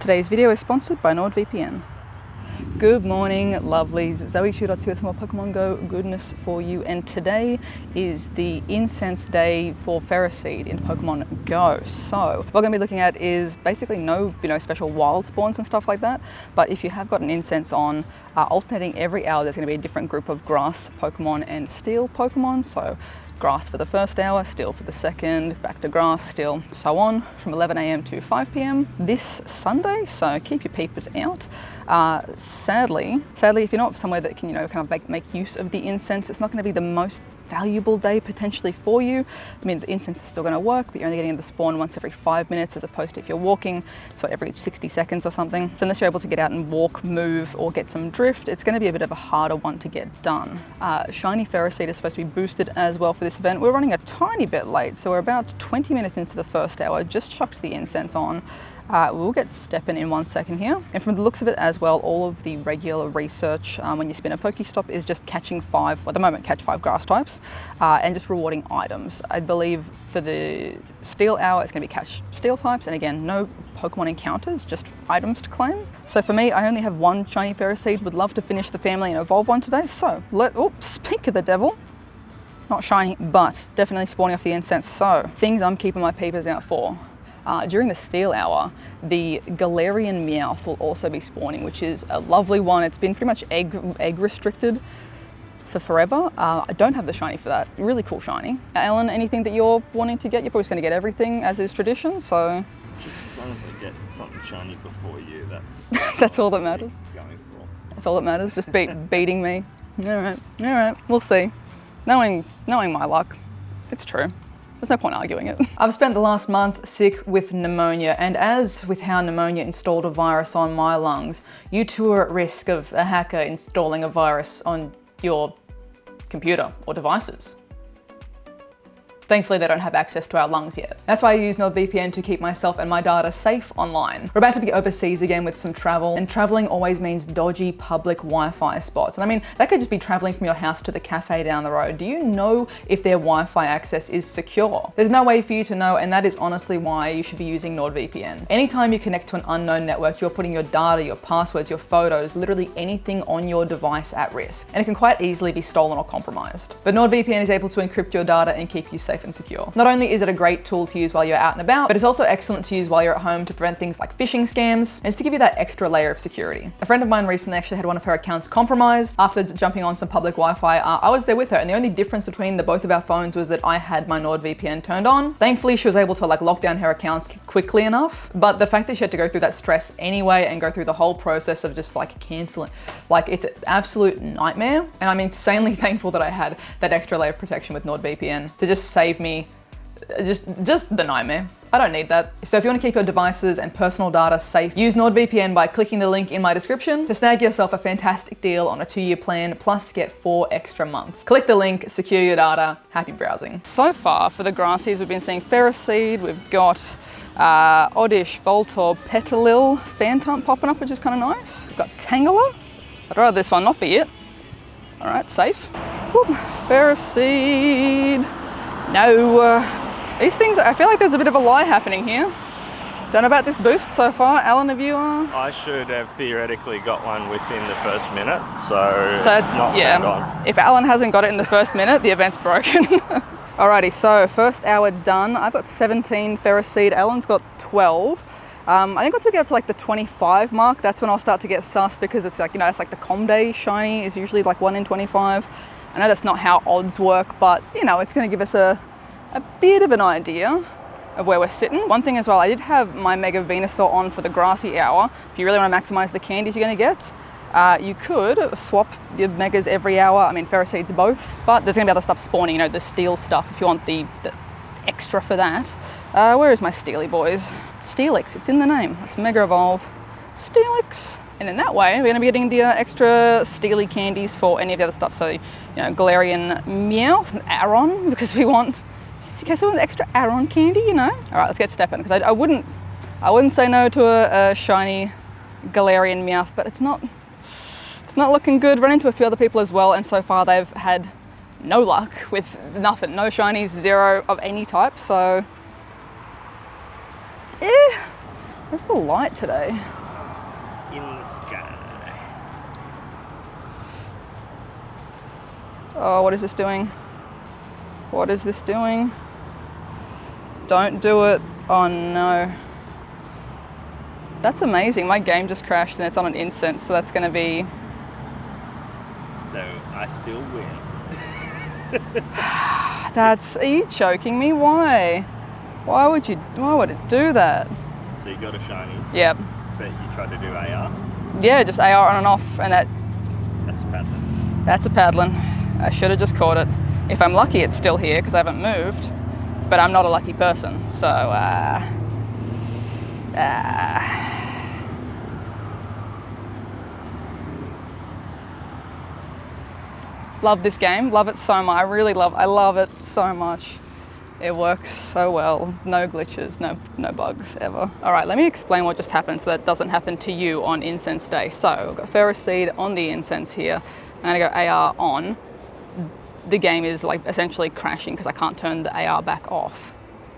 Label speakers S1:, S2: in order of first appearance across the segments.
S1: Today's video is sponsored by NordVPN. Good morning, lovelies. ZoëTwoDots here with some more Pokemon GO goodness for you, and today is the Incense day for Ferroseed in Pokemon GO. So what we're going to be looking at is basically no special wild spawns and stuff like that, but if you have got an Incense on, alternating every hour there's going to be a different group of grass Pokemon and steel Pokemon. So grass for the first hour, steel for the second, back to grass, steel, so on, from 11 AM to 5 PM this Sunday, so keep your peepers out. Sadly, if you're not somewhere that can, kind of make use of the Incense, it's not going to be the most valuable day potentially for you. I mean, the Incense is still going to work, but you're only getting the spawn once every 5 minutes, as opposed to if you're walking, it's every 60 seconds or something. So unless you're able to get out and walk, move, or get some drift, it's going to be a bit of a harder one to get done. Shiny Ferroseed is supposed to be boosted as well for this event. We're running a tiny bit late, so we're about 20 minutes into the first hour, just chucked the Incense on. We'll get stepping in 1 second here. And from the looks of it as well, all of the regular research when you spin a Pokestop is just catching 5, at the moment catch 5 grass types, and just rewarding items. I believe for the steel hour it's going to be catch steel types, and again, no Pokemon encounters, just items to claim. So for me, I only have one shiny Ferroseed, would love to finish the family and evolve one today. So speak of the devil. Not shiny, but definitely spawning off the Incense. So things I'm keeping my peepers out for. During the steel hour, the Galarian Meowth will also be spawning, which is a lovely one. It's been pretty much egg restricted for forever. I don't have the shiny for that. Really cool shiny. Alan, anything that you're wanting to get? You're probably going to get everything, as is tradition, so.
S2: Just as long as I get something shiny before you, that's
S1: that's all that matters.
S2: Going for.
S1: That's all that matters, just beating me. All right, we'll see. Knowing my luck, it's true. There's no point arguing it. I've spent the last month sick with pneumonia, and as with how pneumonia installed a virus on my lungs, you too are at risk of a hacker installing a virus on your computer or devices. Thankfully, they don't have access to our lungs yet. That's why I use NordVPN to keep myself and my data safe online. We're about to be overseas again with some travel, and traveling always means dodgy public Wi-Fi spots. And I mean, that could just be traveling from your house to the cafe down the road. Do you know if their Wi-Fi access is secure? There's no way for you to know, and that is honestly why you should be using NordVPN. Anytime you connect to an unknown network, you're putting your data, your passwords, your photos, literally anything on your device at risk. And it can quite easily be stolen or compromised. But NordVPN is able to encrypt your data and keep you safe and secure. Not only is it a great tool to use while you're out and about, but it's also excellent to use while you're at home to prevent things like phishing scams, and it's to give you that extra layer of security. A friend of mine recently actually had one of her accounts compromised after jumping on some public Wi-Fi. I was there with her, and the only difference between the both of our phones was that I had my NordVPN turned on. Thankfully, she was able to lock down her accounts quickly enough, but the fact that she had to go through that stress anyway and go through the whole process of just canceling, it's an absolute nightmare. And I'm insanely thankful that I had that extra layer of protection with NordVPN to just save me just the nightmare. I don't need that. So if you want to keep your devices and personal data safe, use NordVPN by clicking the link in my description to snag yourself a fantastic deal on a 2-year plan, plus get 4 extra months. Click the link, secure your data, happy browsing. So far for the grassies, we've been seeing Ferroseed, we've got Oddish, Voltorb, Petalil, Phantom popping up, which is kind of nice. We've got Tangela. I'd rather this one not be it. All right, safe. Whoop. Ferroseed. No. These things, I feel like there's a bit of a lie happening here. Don't know about this boost so far. Alan, have you?
S2: I should have theoretically got one within the first minute, so it's not turned on. If
S1: Alan hasn't got it in the first minute, the event's broken. Alrighty, so first hour done. I've got 17 Ferroseed. Alan's got 12. I think once we get up to the 25 mark, that's when I'll start to get sus, because it's it's the Comday shiny is usually 1 in 25. I know that's not how odds work, but it's going to give us a bit of an idea of where we're sitting. One thing as well, I did have my Mega Venusaur on for the grassy hour. If you really want to maximize the candies you're going to get, you could swap your Megas every hour. I mean, Ferroseed's both, but there's going to be other stuff spawning, the steel stuff, if you want the extra for that. Where is my Steely boys? Steelix, it's in the name. It's Mega Evolve. Steelix. And in that way, we're going to be getting the extra steely candies for any of the other stuff. So, Galarian Meowth, Aron, because we want extra Aron candy, All right, let's get stepping, because I wouldn't say no to a shiny Galarian Meowth, but it's not looking good. Run into a few other people as well, and so far they've had no luck with nothing. No shinies, 0 of any type, so Where's the light today?
S2: In the sky.
S1: Oh, what is this doing? What is this doing? Don't do it. Oh no. That's amazing. My game just crashed and it's on an Incense, so that's gonna be...
S2: So I still win.
S1: Are you joking me? Why? Why would it do that?
S2: So you got a shiny?
S1: Yep.
S2: But you tried to do AR?
S1: Yeah, just AR on and off, and that's
S2: a paddling.
S1: That's a paddling. I should have just caught it. If I'm lucky, it's still here because I haven't moved, but I'm not a lucky person, so Love this game, love it so much. I love it so much. It works so well. No glitches, no bugs ever. All right, let me explain what just happened so that doesn't happen to you on Incense Day. So I've got Ferrous Seed on the Incense here. I'm gonna go AR on. The game is like essentially crashing because I can't turn the AR back off.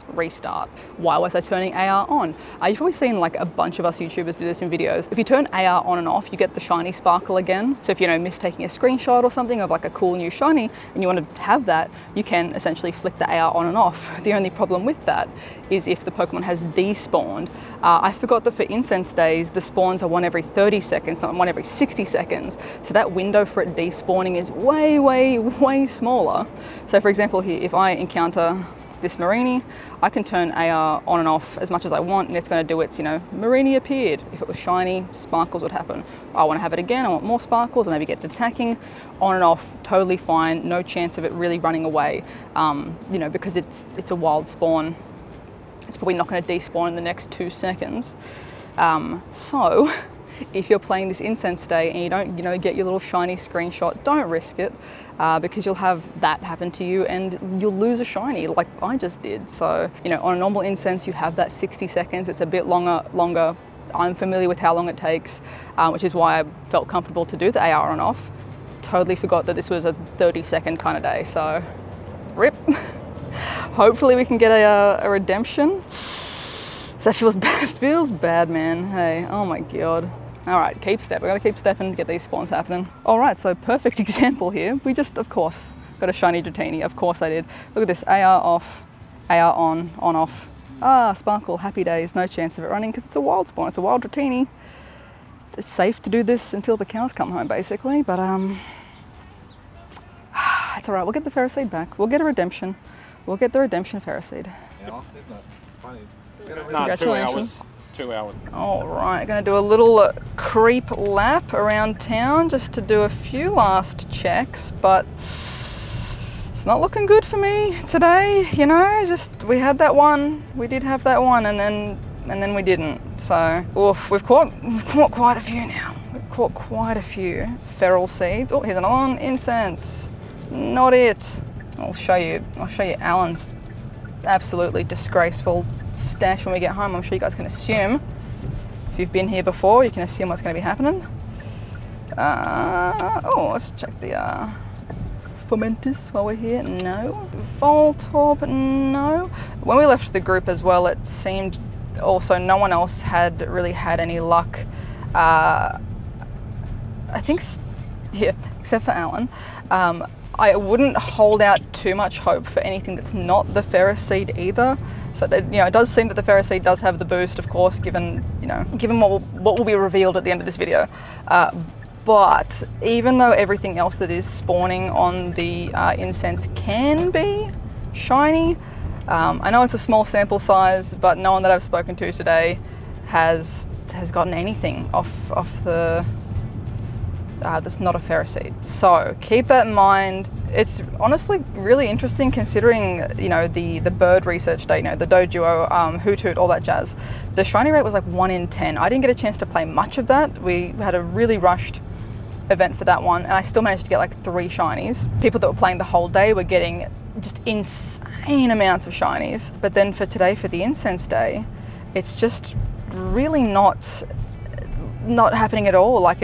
S1: Restart. Why was I turning AR on? You've probably seen like a bunch of us YouTubers do this in videos. If you turn AR on and off, you get the shiny sparkle again. So if you miss taking a screenshot or something of like a cool new shiny and you want to have that, you can essentially flick the AR on and off. The only problem with that is if the Pokemon has despawned. I forgot that for Incense days, the spawns are one every 30 seconds, not one every 60 seconds. So that window for it despawning is way, way, way smaller. So for example here, if I encounter this Marini, I can turn AR on and off as much as I want and it's going to do its, Marini appeared. If it was shiny, sparkles would happen. I want to have it again, I want more sparkles, and maybe get attacking. On and off, totally fine, no chance of it really running away, because it's a wild spawn. It's probably not going to despawn in the next 2 seconds. So if you're playing this Incense Day and you don't, get your little shiny screenshot, don't risk it. Because you'll have that happen to you and you'll lose a shiny like I just did. So, on a normal Incense, you have that 60 seconds. It's a bit longer. I'm familiar with how long it takes, which is why I felt comfortable to do the AR on and off. Totally forgot that this was a 30-second kind of day, so rip. Hopefully we can get a redemption. That feels bad, man. Hey, oh my God. All right, keep stepping. We're gonna keep stepping to get these spawns happening. All right, so perfect example here. We just, of course, got a shiny Dratini. Of course I did. Look at this, AR off, AR on off. Sparkle, happy days, no chance of it running because it's a wild spawn, it's a wild Dratini. It's safe to do this until the cows come home, basically, but it's all right, we'll get the Ferrous Seed back. We'll get a redemption. We'll get the redemption Ferrous Seed.
S3: Yeah, isn't it funny?
S1: Congratulations.
S3: 2 hours.
S1: All right, gonna do a little creep lap around town just to do a few last checks, but it's not looking good for me today, we had that one, we did have that one, and then we didn't. So, oof, we've caught quite a few now. We've caught quite a few feral seeds. Oh, here's another one, Incense. Not it. I'll show you Alan's absolutely disgraceful stash when we get home. I'm sure you guys can assume. If you've been here before, you can assume what's going to be happening. Let's check the Fomentis while we're here. No. Voltorb, no. When we left the group as well, it seemed also no one else had really had any luck. I think, except for Alan. I wouldn't hold out too much hope for anything that's not the Ferrous Seed either. So it does seem that the Ferrous Seed does have the boost, of course, given what will be revealed at the end of this video. But even though everything else that is spawning on the Incense can be shiny, I know it's a small sample size, but no one that I've spoken to today has gotten anything off the. That's not a Ferrous Seed. So keep that in mind. It's honestly really interesting considering, the bird research day, the Doduo, Hoot Hoot, all that jazz. The shiny rate was like 1 in 10. I didn't get a chance to play much of that. We had a really rushed event for that one, and I still managed to get like 3 shinies. People that were playing the whole day were getting just insane amounts of shinies. But then for today, for the Incense day, it's just really not happening at all. Like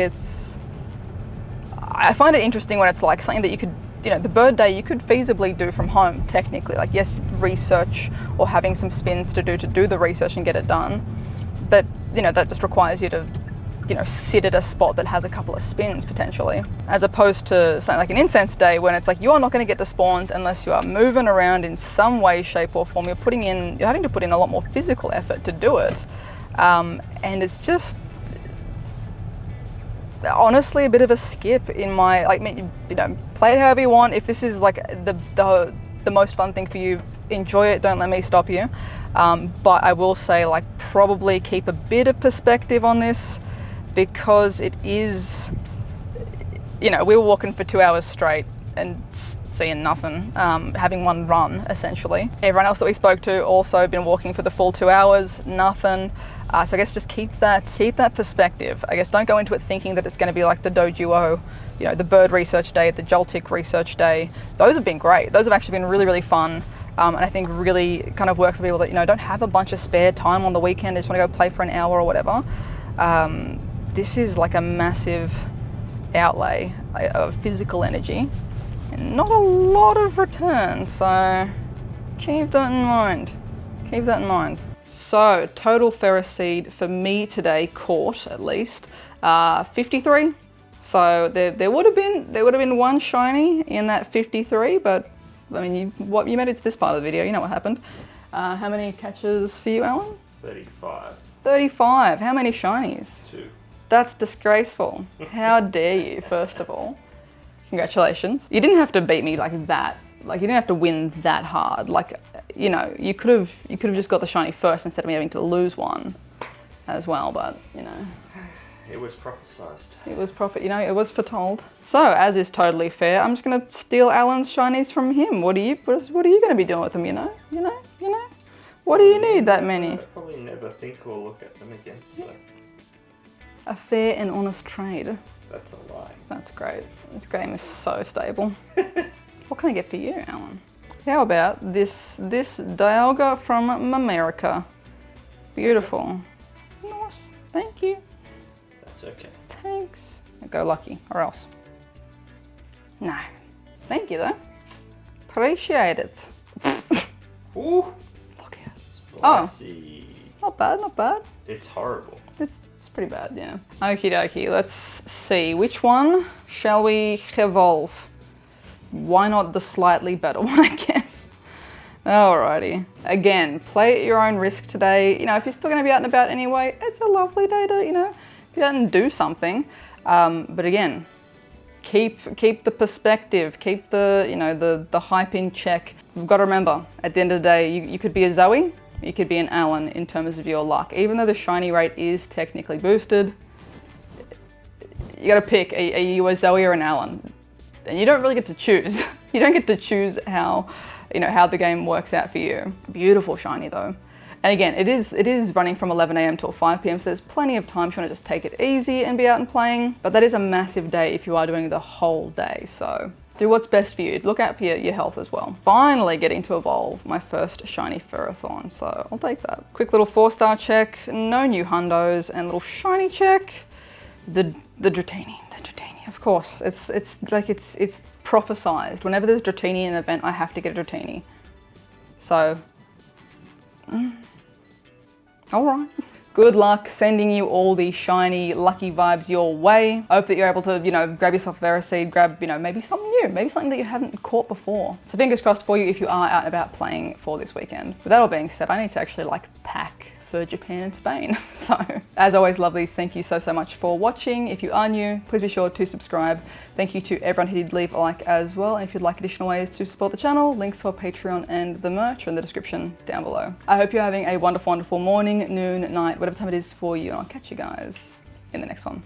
S1: I find it interesting when it's like something that you could, the bird day you could feasibly do from home, technically. Like, yes, research or having some spins to do the research and get it done. But you know, that just requires you to, you know, sit at a spot that has a couple of spins potentially, as opposed to something like an Incense day when it's like you are not going to get the spawns unless you are moving around in some way, shape or form. You're having to put in a lot more physical effort to do it, and it's just honestly a bit of a skip in my, like, you know, play it however you want. If this is like the most fun thing for you, enjoy it, don't let me stop you. But I will say, like, probably keep a bit of perspective on this, because it is, you know, we were walking for 2 hours straight and seeing nothing, having one run essentially. Everyone else that we spoke to also been walking for the full 2 hours, nothing. So I guess just keep that perspective. I guess don't go into it thinking that it's going to be like the Dojuo, you know, the bird research day, the Joltik research day. Those have been great. Those have actually been really, really fun. And I think really kind of work for people that, you know, don't have a bunch of spare time on the weekend, just want to go play for an hour or whatever. This is like a massive outlay of physical energy and not a lot of return, so keep that in mind. Keep that in mind. So total ferrous seed for me today, caught at least 53. So there would have been one shiny in that 53, but I mean, you made it to this part of the video, you know what happened. How many catches for you, Alan?
S2: 35.
S1: 35. How many shinies?
S2: 2.
S1: That's disgraceful. How dare you, first of all. Congratulations. You didn't have to beat me like that. Like, you didn't have to win that hard. Like, you know, you could have just got the shiny first instead of me having to lose one as well, but, you know.
S2: It was prophesized.
S1: It was you know, it was foretold. So, as is totally fair, I'm just gonna steal Alan's shinies from him. What are you gonna be doing with them, you know? You know? What do you need that many?
S2: I'll probably never think or look at them again, so.
S1: A fair and honest trade.
S2: That's a lie.
S1: That's great. This game is so stable. What can I get for you, Alan? How about this Dialga from America? Beautiful. Nice. Thank you.
S2: That's okay.
S1: Thanks. Go lucky, or else. No. Thank you though. Appreciate it.
S2: Ooh.
S1: Look at it.
S2: Spicy.
S1: Oh, not bad, not bad.
S2: It's horrible.
S1: It's pretty bad, yeah. Okie dokie, let's see. Which one shall we evolve? Why not the slightly better one, I guess? Alrighty. Again, play at your own risk today. You know, if you're still gonna be out and about anyway, it's a lovely day to, you know, get out and do something. But again, keep the perspective, keep the, you know, the hype in check. We've got to remember, at the end of the day, you could be a Zoe, you could be an Alan in terms of your luck. Even though the shiny rate is technically boosted, you gotta pick, are you a Zoe or an Alan? And you don't really get to choose. You don't get to choose how, you know, how the game works out for you. Beautiful shiny though. And again, it is running from 11 AM till 5 PM, so there's plenty of time if you want to just take it easy and be out and playing. But that is a massive day if you are doing the whole day, so do what's best for you. Look out for your health as well. Finally getting to evolve my first shiny Ferrothorn, so I'll take that. Quick little 4-star check, no new hundos, and little shiny check, the Dratini. Of course, it's prophesized. Whenever there's Dratini in an event, I have to get a Dratini. So, all right. Good luck sending you all these shiny, lucky vibes your way. I hope that you're able to, you know, grab yourself a Veriseed, grab, you know, maybe something new, maybe something that you haven't caught before. So fingers crossed for you if you are out and about playing for this weekend. With that all being said, I need to actually like pack for Japan and Spain. So as always, lovelies, thank you so much for watching. If you are new, please be sure to subscribe. Thank you to everyone who did leave a like as well. And if you'd like additional ways to support the channel, links to our Patreon and the merch are in the description down below. I hope you're having a wonderful, wonderful morning, noon, night, whatever time it is for you, and I'll catch you guys in the next one.